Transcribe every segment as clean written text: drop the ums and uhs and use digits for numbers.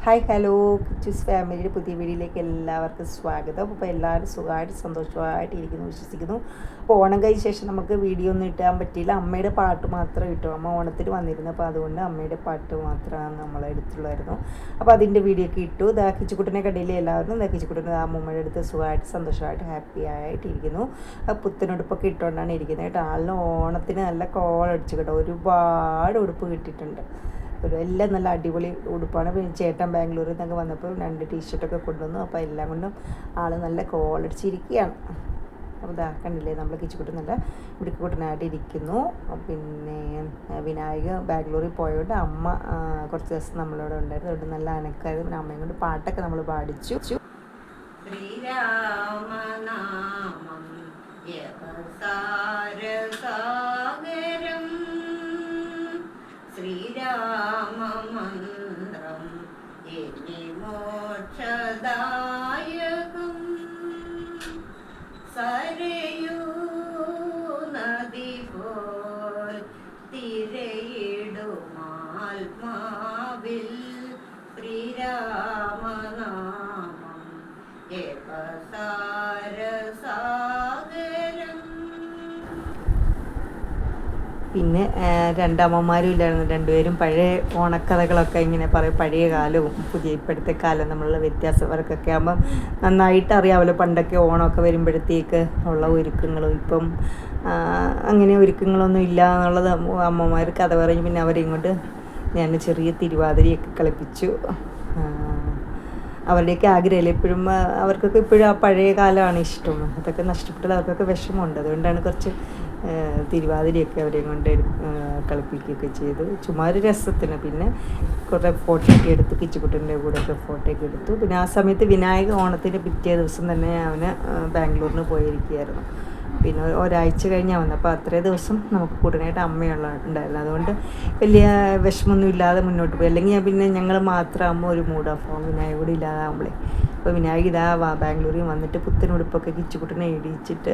Hi hello Kichus ഫാമിലിയുടെ പുതിയ വീഡിയോയിലേക്ക് എല്ലാവർക്കും സ്വാഗതം. അപ്പോൾ എല്ലാവരും സുഖമായിട്ട് സന്തോഷമായിട്ട് ഇരിക്കുന്നു വിശ്വസിക്കുന്നു. അപ്പോൾ ഓണം കഴിഞ്ഞ ശേഷം നമുക്ക് വീഡിയോ ഒന്നും ഇട്ടാൻ പറ്റിയില്ല. അമ്മയുടെ പാട്ട് മാത്രം ഇട്ടു. അമ്മ ഓണത്തിന് വന്നിരുന്നു, അപ്പോൾ അതുകൊണ്ട് അമ്മയുടെ പാട്ട് മാത്രമാണ് നമ്മൾ എടുത്തുള്ളായിരുന്നു. അപ്പോൾ അതിൻ്റെ വീഡിയോ ഒക്കെ ഇട്ടു. കിച്ചുക്കുട്ടനെ കടയിലെ എല്ലാവരും കിച്ചുക്കുട്ടനെ അമ്മൂമ്മയുടെ അടുത്ത് സുഖമായിട്ട് സന്തോഷമായിട്ട് ഹാപ്പി ആയിട്ടിരിക്കുന്നു. പുത്തനുടുപ്പൊക്കെ ഇട്ടുകൊണ്ടാണ് ഇരിക്കുന്നത് കേട്ടോ. ആളിന് ഓണത്തിന് നല്ല കോളടിച്ചു കേട്ടോ. ഒരുപാട് ഉടുപ്പ് കിട്ടിയിട്ടുണ്ട്. എല്ലാം നല്ല അടിപൊളി ഉടുപ്പാണ്. പിന്നെ ചേട്ടൻ ബാംഗ്ലൂരിൽ നിന്നൊക്കെ വന്നപ്പോൾ 2 ടീഷർട്ടൊക്കെ കൊണ്ടുവന്നു. അപ്പോൾ എല്ലാം കൊണ്ടും ആൾ നല്ല കോളടിച്ചിരിക്കുകയാണ്. അപ്പോൾ കണ്ടില്ലേ, നമ്മൾ കിച്ചുക്കുട്ടൻ നല്ല ഇടുക്കുട്ടനായിട്ട് ഇരിക്കുന്നു. പിന്നെ വിനായക ബാംഗ്ലൂരിൽ പോയതുകൊണ്ട് അമ്മ കുറച്ച് ദിവസം നമ്മളോട് ഉണ്ടായിരുന്നു. അതുകൊണ്ട് നല്ല അനക്കായിരുന്നു. പിന്നെ അമ്മയും കൊണ്ട് പാട്ടൊക്കെ നമ്മൾ പാടിച്ചു. ശ്രീരാമനാമം ശ്രീരാമമന്ത്രം എന്നെ മോക്ഷദായകം സരയൂ നദി പോൽ തിരയിടുമാത്മാവിൽ ശ്രീരാമനാമം ഏകസാരസാഗരം. പിന്നെ രണ്ടമ്മമാരും ഇല്ലായിരുന്നു. രണ്ടുപേരും പഴയ ഓണക്കഥകളൊക്കെ ഇങ്ങനെ പറയും. പഴയ കാലവും ഇപ്പോഴത്തെ കാലം നമ്മളുള്ള വ്യത്യാസം അവർക്കൊക്കെ ആകുമ്പം നന്നായിട്ട് അറിയാമല്ലോ. പണ്ടൊക്കെ ഓണമൊക്കെ വരുമ്പോഴത്തേക്ക് ഉള്ള ഒരുക്കങ്ങളും ഇപ്പം അങ്ങനെ ഒരുക്കങ്ങളൊന്നും ഇല്ല എന്നുള്ളത് അമ്മമാർ കഥ പറയും. പിന്നെ അവരെയും ഞാൻ ചെറിയ തിരുവാതിരയൊക്കെ കളിപ്പിച്ചു. അവരുടെയൊക്കെ ആഗ്രഹമില്ല എപ്പോഴും. അവർക്കൊക്കെ ഇപ്പോഴും ആ പഴയ കാലമാണ് ഇഷ്ടം. അതൊക്കെ നഷ്ടപ്പെട്ടത് അവർക്കൊക്കെ വിഷമമുണ്ട്. അതുകൊണ്ടാണ് കുറച്ച് തിരുവാതിരയൊക്കെ അവരെയും കൊണ്ട് കളിപ്പിക്കുകയൊക്കെ ചെയ്തു. ചുമ്മാ ഒരു രസത്തിന്. പിന്നെ കുറേ ഫോട്ടോയൊക്കെ എടുത്തു. കിച്ചുക്കുട്ടൻ്റെ കൂടെയൊക്കെ ഫോട്ടോയൊക്കെ എടുത്തു. പിന്നെ ആ സമയത്ത് വിനായക ഓണത്തിൻ്റെ പിറ്റേ ദിവസം തന്നെ അവന് ബാംഗ്ലൂരിന് പോയിരിക്കുകയായിരുന്നു. പിന്നെ ഒരാഴ്ച കഴിഞ്ഞാൽ വന്നത്. അപ്പോൾ അത്രയും ദിവസം നമുക്ക് കൂട്ടനായിട്ട് ഉണ്ടായിരുന്നു. അതുകൊണ്ട് വലിയ വിഷമമൊന്നും ഇല്ലാതെ മുന്നോട്ട് പോയി. അല്ലെങ്കിൽ പിന്നെ ഞങ്ങൾ മാത്രമാകുമ്പോൾ ഒരു മൂഡ് ഓഫ് ആവും വിനായക കൂടി ഇല്ലാതാകുമ്പോഴേ. അപ്പോൾ വിനായക ബാംഗ്ലൂരിൽ വന്നിട്ട് പുത്തനുടുപ്പൊക്കെ കിച്ചുക്കുട്ടനെ ഇടിച്ചിട്ട്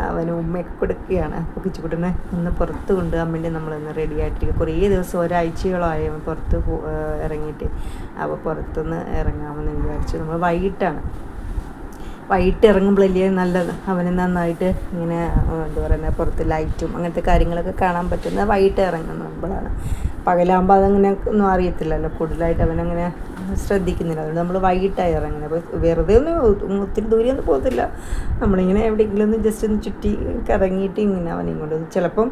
അവന് ഉമ്മയൊക്കെ കൊടുക്കുകയാണ്. അപ്പോൾ കിച്ചുക്കുട്ടനെ ഒന്ന് പുറത്ത് കൊണ്ട് അമ്മേൻ്റെ നമ്മളൊന്ന് റെഡി ആയിട്ടിരിക്കും. കുറേ ദിവസം ഒരാഴ്ചയോളമായി അവൻ പുറത്ത് ഇറങ്ങിയിട്ട്. അപ്പോൾ പുറത്തുനിന്ന് ഇറങ്ങാമെന്ന് വിചാരിച്ചു. നമ്മൾ വൈകിട്ട് ഇറങ്ങുമ്പോഴല്ലേ നല്ലത്. അവന് നന്നായിട്ട് ഇങ്ങനെ എന്താ പറയുക, പുറത്ത് ലൈറ്റും അങ്ങനത്തെ കാര്യങ്ങളൊക്കെ കാണാൻ പറ്റുന്നത് വൈകിട്ട് ഇറങ്ങുമ്പോഴാണ്. പകലാകുമ്പോൾ അതങ്ങനെ ഒന്നും അറിയത്തില്ലല്ലോ. കൂടുതലായിട്ട് അവനങ്ങനെ ശ്രദ്ധിക്കുന്നില്ല. അതുകൊണ്ട് നമ്മൾ വൈകിട്ടായി ഇറങ്ങുന്നത്. അപ്പോൾ വെറുതെ ഒത്തിരി ദൂരെയൊന്നും പോകത്തില്ല. നമ്മളിങ്ങനെ എവിടെയെങ്കിലും ഒന്ന് ജസ്റ്റ് ഒന്ന് ചുറ്റി കറങ്ങിയിട്ട് ഇങ്ങനെ അവനിങ്ങോട്ട് ചിലപ്പം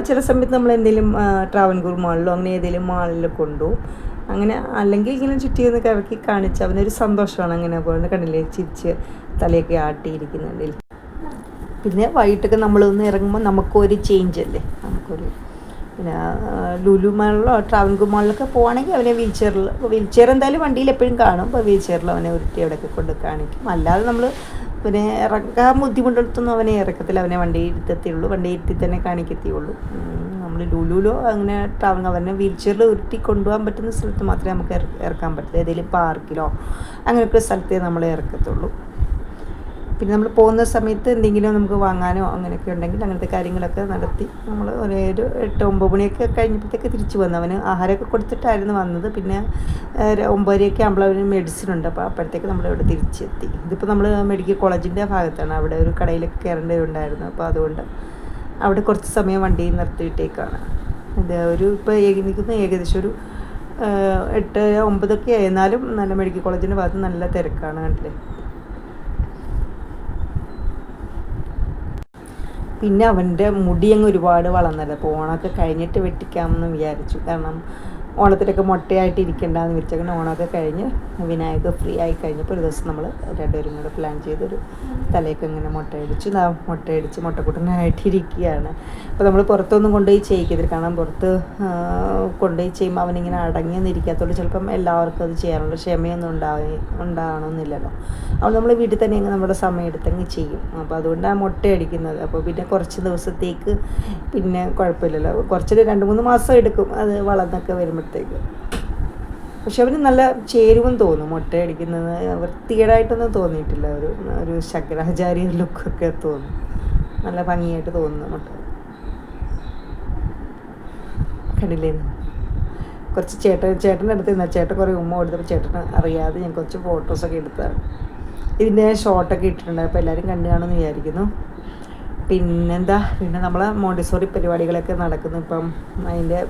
ചില സമയത്ത് നമ്മൾ എന്തെങ്കിലും ട്രാവൻകൂർ മാളിലോ അങ്ങനെ ഏതെങ്കിലും മാളിൽ കൊണ്ടുപോകും. അങ്ങനെ അല്ലെങ്കിൽ ഇങ്ങനെ ചുറ്റി ഒന്ന് കറക്കി കാണിച്ച് അവനൊരു സന്തോഷമാണ്. അങ്ങനെ പോകുന്നത് കണ്ടില്ലേ, ചിരിച്ച് തലയൊക്കെ ആട്ടിയിരിക്കുന്നുണ്ടിൽ. പിന്നെ വൈകിട്ടൊക്കെ നമ്മളൊന്ന് ഇറങ്ങുമ്പോൾ നമുക്കൊരു ചേഞ്ച് അല്ലേ. നമുക്കൊരു പിന്നെ ലുലു മാളിലോ ട്രാവൻകൂർ മാളിലൊക്കെ പോവുകയാണെങ്കിൽ അവനെ വീൽചെയർ എന്തായാലും വണ്ടിയിൽ എപ്പോഴും കാണും. അപ്പോൾ വീൽചെയറിൽ അവനെ ഉരുട്ടി അവിടെയൊക്കെ കൊണ്ട് കാണിക്കും. അല്ലാതെ നമ്മൾ പിന്നെ ഇറക്കാൻ ബുദ്ധിമുട്ടെടുത്തൊന്നും അവനെ ഇറക്കത്തില്ല. അവനെ വണ്ടിയിൽ ഇരുത്തത്തുള്ളൂ. വണ്ടിയിൽ ഇരുത്തി തന്നെ കാണിക്കത്തുള്ളൂ. നമ്മൾ ലുലുലോ അങ്ങനെ അവനെ വീൽചെയറിൽ ഉരുട്ടി കൊണ്ടുപോകാൻ പറ്റുന്ന സ്ഥലത്ത് മാത്രമേ നമുക്ക് ഇറക്കാൻ പറ്റുള്ളൂ. ഏതെങ്കിലും പാർക്കിലോ അങ്ങനെയൊക്കെ സ്ഥലത്തേ നമ്മൾ ഇറക്കത്തുള്ളൂ. പിന്നെ നമ്മൾ പോകുന്ന സമയത്ത് എന്തെങ്കിലും നമുക്ക് വാങ്ങാനോ അങ്ങനെയൊക്കെ ഉണ്ടെങ്കിൽ അങ്ങനത്തെ കാര്യങ്ങളൊക്കെ നടത്തി നമ്മൾ ഒരു 8-9 മണിയൊക്കെ കഴിഞ്ഞപ്പോഴത്തേക്ക് തിരിച്ചു വന്നു. അവന് ആഹാരമൊക്കെ കൊടുത്തിട്ടായിരുന്നു വന്നത്. പിന്നെ 9:30 ആകുമ്പോൾ അവന് മെഡിസിൻ ഉണ്ട്. അപ്പോൾ അപ്പോഴത്തേക്ക് നമ്മളിവിടെ തിരിച്ചെത്തി. ഇതിപ്പോൾ നമ്മൾ മെഡിക്കൽ കോളേജിൻ്റെ ഭാഗത്താണ്. അവിടെ ഒരു കടയിലൊക്കെ കയറേണ്ടതുണ്ടായിരുന്നു. അപ്പോൾ അതുകൊണ്ട് അവിടെ കുറച്ച് സമയം വണ്ടി നിർത്തിയിട്ടേക്കാണ്. ഇത് ഇപ്പോൾ നിൽക്കുന്ന ഏകദേശം ഒരു 8-9 ആയിരുന്നാലും നല്ല മെഡിക്കൽ കോളേജിൻ്റെ ഭാഗത്ത് നല്ല തിരക്കാണ്. കണ്ടില്ലേ. പിന്നെ അവൻ്റെ മുടി അങ്ങ് ഒരുപാട് വളർന്നത്. അപ്പോൾ ഓണമൊക്കെ കഴിഞ്ഞിട്ട് വെട്ടിക്കാമെന്ന് വിചാരിച്ചു. കാരണം ഓണത്തിലൊക്കെ മുട്ടയായിട്ട് ഇരിക്കേണ്ടതെന്ന് വിചാരിച്ചു. ഓണമൊക്കെ കഴിഞ്ഞ് വിനായക ഫ്രീ ആയി കഴിഞ്ഞപ്പോൾ ഒരു ദിവസം നമ്മൾ രണ്ടുപേരും കൂടെ പ്ലാൻ ചെയ്തൊരു തലയൊക്കെ ഇങ്ങനെ മുട്ടയടിച്ച് മുട്ടക്കുട്ടനായിട്ടിരിക്കുകയാണ്. അപ്പോൾ നമ്മൾ പുറത്തൊന്നും കൊണ്ടുപോയി ചെയ്യിക്കരുത്. കാരണം പുറത്ത് കൊണ്ടുപോയി ചെയ്യുമ്പോൾ അവനിങ്ങനെ അടങ്ങിയൊന്നും ഇരിക്കാത്തതുകൊണ്ട് ചിലപ്പം എല്ലാവർക്കും അത് ചെയ്യാനുള്ള ക്ഷമയൊന്നും ഉണ്ടാകണമെന്നില്ലല്ലോ. അപ്പോൾ നമ്മൾ വീട്ടിൽ തന്നെ നമ്മുടെ സമയം എടുത്തങ്ങ് ചെയ്യും. അപ്പോൾ അതുകൊണ്ടാണ് മുട്ടയടിക്കുന്നത്. അപ്പോൾ പിന്നെ കുറച്ച് ദിവസത്തേക്ക് പിന്നെ കുഴപ്പമില്ലല്ലോ. കുറച്ച് 2-3 മാസം എടുക്കും അത് വളർന്നൊക്കെ വരുമ്പോഴത്തേക്ക്. പക്ഷെ അവന് നല്ല ചേരുവം തോന്നും. മുട്ടയടിക്കുന്നത് വൃത്തികേടായിട്ടൊന്നും തോന്നിയിട്ടില്ല. ഒരു ശങ്കരാചാര്യ ലുക്കൊക്കെ തോന്നും. നല്ല ഭംഗിയായിട്ട് തോന്നുന്നു മുട്ട. കണ്ടില്ലേ. കുറച്ച് ചേട്ടൻ്റെ അടുത്ത് നിന്നാൽ ചേട്ടൻ കുറേ ഉമ്മ കൊടുത്തപ്പോൾ ചേട്ടന് അറിയാതെ ഞാൻ കുറച്ച് ഫോട്ടോസൊക്കെ എടുത്തതാണ്. ഇതിൻ്റെ ഷോർട്ടൊക്കെ ഇട്ടിട്ടുണ്ട്, അപ്പോൾ എല്ലാവരും കണ്ടു കാണുമെന്ന് വിചാരിക്കുന്നു. പിന്നെ നമ്മൾ മോണ്ടിസോറി പരിപാടികളൊക്കെ നടക്കുന്നു. ഇപ്പം അതിൻ്റെ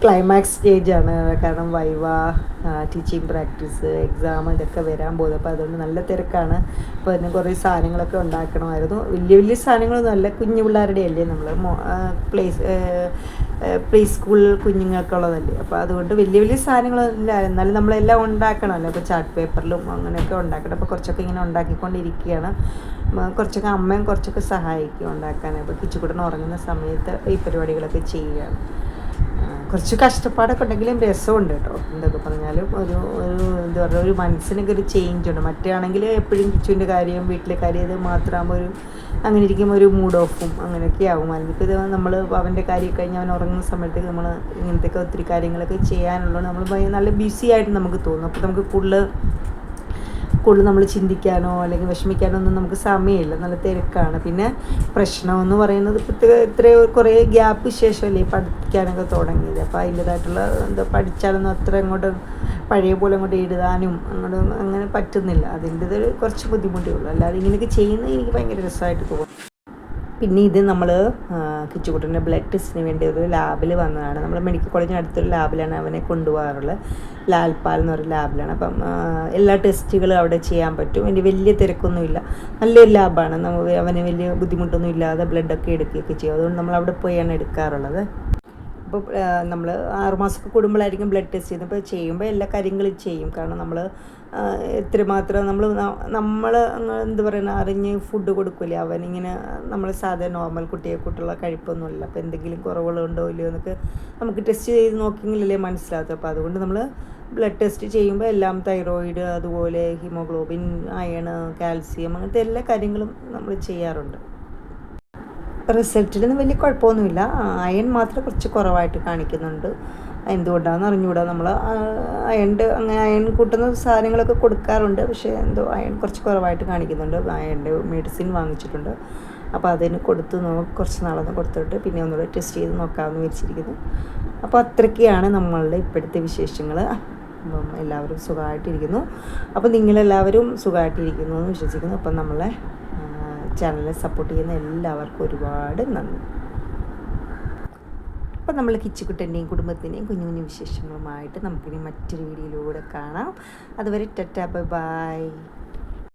ക്ലൈമാക്സ് സ്റ്റേജാണ്. കാരണം വൈവ, ടീച്ചിങ് പ്രാക്ടീസ്, എക്സാം ഇതൊക്കെ വരാൻ പോകുന്നത്. അപ്പോൾ അതുകൊണ്ട് നല്ല തിരക്കാണ്. അപ്പോൾ അതിന് കുറേ സാധനങ്ങളൊക്കെ ഉണ്ടാക്കണമായിരുന്നു. വലിയ വലിയ സാധനങ്ങളൊന്നും അല്ല, കുഞ്ഞു പിള്ളേരുടെ അല്ലേ, നമ്മൾ പ്രീ സ്കൂൾ കുഞ്ഞുങ്ങൾക്കുള്ളതല്ലേ. അപ്പോൾ അതുകൊണ്ട് വലിയ വലിയ സാധനങ്ങളില്ല, എന്നാലും നമ്മളെല്ലാം ഉണ്ടാക്കണമല്ലോ. അപ്പോൾ ചാർട്ട് പേപ്പറിലും അങ്ങനെയൊക്കെ ഉണ്ടാക്കണം. അപ്പോൾ കുറച്ചൊക്കെ ഇങ്ങനെ ഉണ്ടാക്കിക്കൊണ്ടിരിക്കുകയാണ്. കുറച്ചൊക്കെ അമ്മയും കുറച്ചൊക്കെ സഹായിക്കും ഉണ്ടാക്കാൻ. അപ്പോൾ കിച്ചുകുട്ടൻ ഉറങ്ങുന്ന സമയത്ത് ഈ പരിപാടികളൊക്കെ ചെയ്യുകയാണ്. കുറച്ച് കഷ്ടപ്പാടൊക്കെ ഉണ്ടെങ്കിലും രസമുണ്ട് കേട്ടോ. എന്തൊക്കെ പറഞ്ഞാലും എന്താ പറയുക, ഒരു മനസ്സിനൊക്കെ ഒരു ചേഞ്ച് ഉണ്ട്. മറ്റാണെങ്കിൽ എപ്പോഴും കിച്ചുവിൻ്റെ കാര്യം വീട്ടിലെ കാര്യം ഇത് മാത്രമാകുമ്പോൾ അങ്ങനെ ഇരിക്കുമ്പോൾ ഒരു മൂഡ് ഓഫും അങ്ങനെയൊക്കെ ആകും. അല്ലെങ്കിൽ ഇത് നമ്മൾ അവൻ്റെ കാര്യം കഴിഞ്ഞ് അവൻ ഉറങ്ങുന്ന സമയത്തേക്ക് നമ്മൾ ഇങ്ങനത്തെയൊക്കെ ഒത്തിരി കാര്യങ്ങളൊക്കെ ചെയ്യാനുള്ളത് നമ്മൾ നല്ല ബിസി ആയിട്ട് നമുക്ക് തോന്നും. അപ്പോൾ നമുക്ക് കൂടുതൽ നമ്മൾ ചിന്തിക്കാനോ അല്ലെങ്കിൽ വിഷമിക്കാനോ ഒന്നും നമുക്ക് സമയമില്ല, നല്ല തിരക്കാണ്. പിന്നെ പ്രശ്നമെന്ന് പറയുന്നത് ഇത്രയോ കുറേ ഗ്യാപ്പ് ശേഷമല്ലേ പഠിക്കാനൊക്കെ തുടങ്ങിയത്. അപ്പോൾ അതിൻ്റേതായിട്ടുള്ള പഠിച്ചാലൊന്നും അത്ര അങ്ങോട്ട് പഴയ പോലെ അങ്ങോട്ട് എഴുതാനും അങ്ങനെ പറ്റുന്നില്ല. അതിൻ്റേത് കുറച്ച് ബുദ്ധിമുട്ടേ ഉള്ളൂ. അല്ലാതെ ഇങ്ങനെയൊക്കെ ചെയ്യുന്നത് എനിക്ക് ഭയങ്കര രസമായിട്ട് തോന്നും. പിന്നെ ഇത് നമ്മൾ കിച്ചുകുട്ടൻ്റെ ബ്ലഡ് ടെസ്റ്റിന് വേണ്ടി ഒരു ലാബിൽ വന്നതാണ്. നമ്മൾ മെഡിക്കൽ കോളേജിന് അടുത്തൊരു ലാബിലാണ് അവനെ കൊണ്ടുപോകാറുള്ളത്. ലാൽപാൽ എന്ന് പറയുന്ന ലാബിലാണ്. അപ്പം എല്ലാ ടെസ്റ്റുകളും അവിടെ ചെയ്യാൻ പറ്റും. അതിൻ്റെ വലിയ തിരക്കൊന്നുമില്ല, നല്ലൊരു ലാബാണ്. അവന് വലിയ ബുദ്ധിമുട്ടൊന്നും ഇല്ലാതെ ബ്ലഡൊക്കെ എടുക്കുകയൊക്കെ ചെയ്യും. അതുകൊണ്ട് നമ്മൾ അവിടെ പോയാണ് എടുക്കാറുള്ളത്. അപ്പോൾ നമ്മൾ 6 മാസമൊക്കെ കൂടുമ്പോഴായിരിക്കും ബ്ലഡ് ടെസ്റ്റ് ചെയ്യുന്നത്. അപ്പോൾ ചെയ്യുമ്പോൾ എല്ലാ കാര്യങ്ങളും ചെയ്യും. കാരണം നമ്മൾ എത്രമാത്രം നമ്മൾ എന്താ പറയുക, അറിഞ്ഞ് ഫുഡ് കൊടുക്കില്ലേ അവനിങ്ങനെ. നമ്മൾ സാധാരണ നോർമൽ കുട്ടിയെക്കൂട്ടുള്ള കഴിപ്പൊന്നുമില്ല. അപ്പോൾ എന്തെങ്കിലും കുറവുകളുണ്ടോ ഇല്ലയോ എന്നൊക്കെ നമുക്ക് ടെസ്റ്റ് ചെയ്ത് നോക്കിയെങ്കിലല്ലേ മനസ്സിലാകത്തും. അപ്പോൾ അതുകൊണ്ട് നമ്മൾ ബ്ലഡ് ടെസ്റ്റ് ചെയ്യുമ്പോൾ എല്ലാം തൈറോയിഡ്, അതുപോലെ ഹീമോഗ്ലോബിൻ, അയൺ, കാൽസ്യം, അങ്ങനത്തെ എല്ലാ കാര്യങ്ങളും നമ്മൾ ചെയ്യാറുണ്ട്. റിസൾട്ടിലൊന്നും വലിയ കുഴപ്പമൊന്നുമില്ല. അയൺ മാത്രം കുറച്ച് കുറവായിട്ട് കാണിക്കുന്നുണ്ട്. എന്തുകൊണ്ടാണെന്ന് അറിഞ്ഞുകൂടാ. നമ്മൾ അയൺ കൂട്ടുന്ന സാധനങ്ങളൊക്കെ കൊടുക്കാറുണ്ട്, പക്ഷേ എന്തോ അയൺ കുറച്ച് കുറവായിട്ട് കാണിക്കുന്നുണ്ട്. അയണിൻ്റെ മെഡിസിൻ വാങ്ങിച്ചിട്ടുണ്ട്. അപ്പോൾ അതിന് കുറച്ച് നാളൊന്ന് കൊടുത്തിട്ട് പിന്നെ ഒന്നുകൂടെ ടെസ്റ്റ് ചെയ്ത് നോക്കാമെന്ന് വിചാരിച്ചിരിക്കുന്നു. അപ്പോൾ അത്രയ്ക്കാണ് നമ്മളുടെ ഇപ്പോഴത്തെ വിശേഷങ്ങൾ. അപ്പം എല്ലാവരും സുഖമായിട്ടിരിക്കുന്നു. അപ്പോൾ നിങ്ങളെല്ലാവരും സുഖമായിട്ടിരിക്കുന്നു എന്ന് വിശ്വസിക്കുന്നു. അപ്പം നമ്മളെ ചാനലിനെ സപ്പോർട്ട് ചെയ്യുന്ന എല്ലാവർക്കും ഒരുപാട് നന്ദി. അപ്പോൾ നമ്മൾ കിച്ചുകുട്ടൻ്റെയും കുടുംബത്തിൻ്റെയും കുഞ്ഞു കുഞ്ഞു വിശേഷങ്ങളുമായിട്ട് നമുക്കിനി മറ്റൊരു വീഡിയോയിലൂടെ കാണാം. അതുവരെ ടാറ്റാ, ബൈ ബൈ.